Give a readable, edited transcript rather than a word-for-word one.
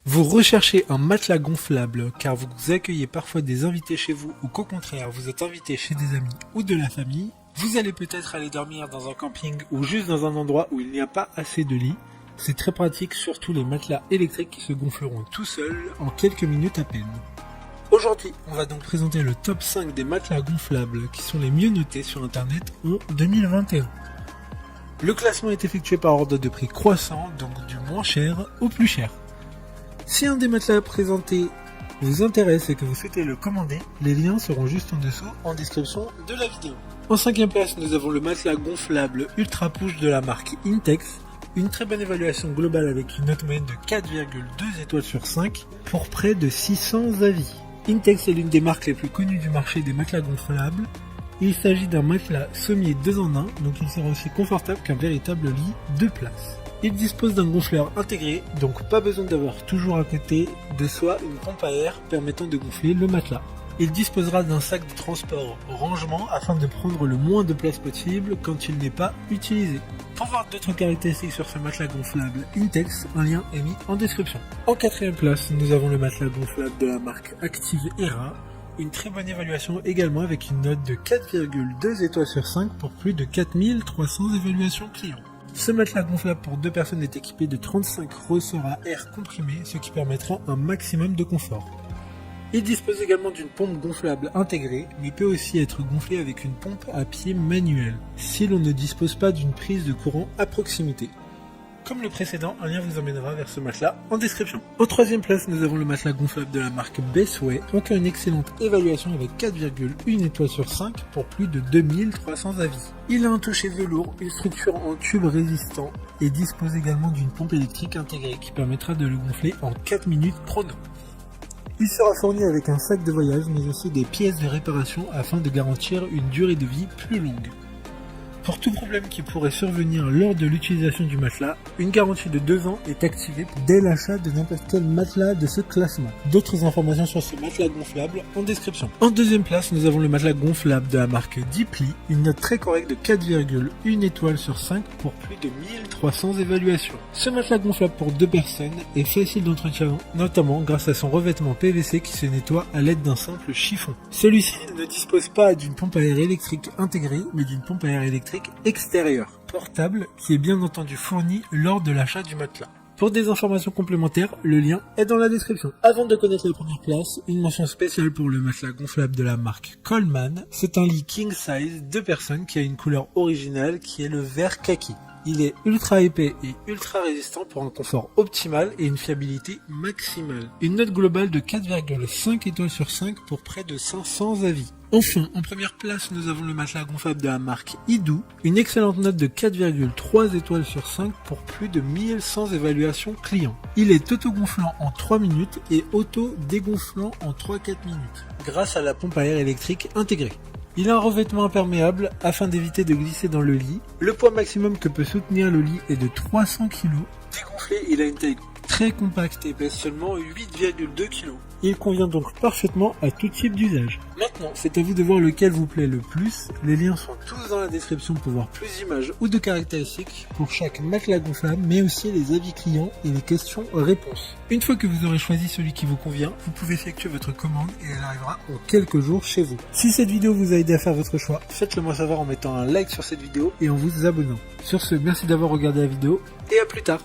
Vous recherchez un matelas gonflable car vous accueillez parfois des invités chez vous ou qu'au contraire vous êtes invité chez des amis ou de la famille. Vous allez peut-être aller dormir dans un camping ou juste dans un endroit où il n'y a pas assez de lits. C'est très pratique, surtout les matelas électriques qui se gonfleront tout seuls en quelques minutes à peine. Aujourd'hui, on va donc présenter le top 5 des matelas gonflables qui sont les mieux notés sur internet en 2021. Le classement est effectué par ordre de prix croissant, donc du moins cher au plus cher. Si un des matelas présentés vous intéresse et que vous souhaitez le commander, les liens seront juste en dessous en description de la vidéo. En 5e place, nous avons le matelas gonflable Ultra Push de la marque Intex. Une très bonne évaluation globale avec une note moyenne de 4,2 étoiles sur 5 pour près de 600 avis. Intex est l'une des marques les plus connues du marché des matelas gonflables. Il s'agit d'un matelas sommier 2 en 1, donc il sera aussi confortable qu'un véritable lit 2 places. Il dispose d'un gonfleur intégré, donc pas besoin d'avoir toujours à côté de soi une pompe à air permettant de gonfler le matelas. Il disposera d'un sac de transport rangement afin de prendre le moins de place possible quand il n'est pas utilisé. Pour voir d'autres caractéristiques sur ce matelas gonflable Intex, un lien est mis en description. En 4e place, nous avons le matelas gonflable de la marque Active Era. Une très bonne évaluation également avec une note de 4,2 étoiles sur 5 pour plus de 4300 évaluations clients. Ce matelas gonflable pour 2 personnes est équipé de 35 ressorts à air comprimé, ce qui permettra un maximum de confort. Il dispose également d'une pompe gonflable intégrée, mais peut aussi être gonflé avec une pompe à pied manuelle, si l'on ne dispose pas d'une prise de courant à proximité. Comme le précédent, un lien vous emmènera vers ce matelas en description. En 3e place, nous avons le matelas gonflable de la marque Bestway, donc une excellente évaluation avec 4,1 étoiles sur 5 pour plus de 2300 avis. Il a un toucher velours, une structure en tube résistant et dispose également d'une pompe électrique intégrée qui permettra de le gonfler en 4 minutes chrono. Il sera fourni avec un sac de voyage mais aussi des pièces de réparation afin de garantir une durée de vie plus longue. Pour tout problème qui pourrait survenir lors de l'utilisation du matelas, une garantie de 2 ans est activée dès l'achat de n'importe quel matelas de ce classement. D'autres informations sur ce matelas gonflable en description. En 2e place, nous avons le matelas gonflable de la marque Deeply, une note très correcte de 4,1 étoiles sur 5 pour plus de 1300 évaluations. Ce matelas gonflable pour 2 personnes est facile d'entretien, notamment grâce à son revêtement PVC qui se nettoie à l'aide d'un simple chiffon. Celui-ci ne dispose pas d'une pompe à air électrique intégrée, mais d'une pompe à air électrique extérieure, portable, qui est bien entendu fournie lors de l'achat du matelas. Pour des informations complémentaires, le lien est dans la description. Avant de connaître la première place, une mention spéciale pour le matelas gonflable de la marque Coleman. C'est un lit king size 2 personnes qui a une couleur originale qui est le vert kaki. Il est ultra épais et ultra résistant pour un confort optimal et une fiabilité maximale. Une note globale de 4,5 étoiles sur 5 pour près de 500 avis. Enfin, en première place, nous avons le matelas gonflable de la marque Idoo, une excellente note de 4,3 étoiles sur 5 pour plus de 1100 évaluations clients. Il est auto-gonflant en 3 minutes et auto-dégonflant en 3-4 minutes, grâce à la pompe à air électrique intégrée. Il a un revêtement imperméable afin d'éviter de glisser dans le lit. Le poids maximum que peut soutenir le lit est de 300 kg. Dégonflé, il a une taille très compacte et pèse seulement 8,2 kg. Il convient donc parfaitement à tout type d'usage. Maintenant, c'est à vous de voir lequel vous plaît le plus. Les liens sont tous dans la description pour voir plus d'images ou de caractéristiques pour chaque matelas gonflable, mais aussi les avis clients et les questions-réponses. Une fois que vous aurez choisi celui qui vous convient, vous pouvez effectuer votre commande et elle arrivera en quelques jours chez vous. Si cette vidéo vous a aidé à faire votre choix, faites-le moi savoir en mettant un like sur cette vidéo et en vous abonnant. Sur ce, merci d'avoir regardé la vidéo et à plus tard.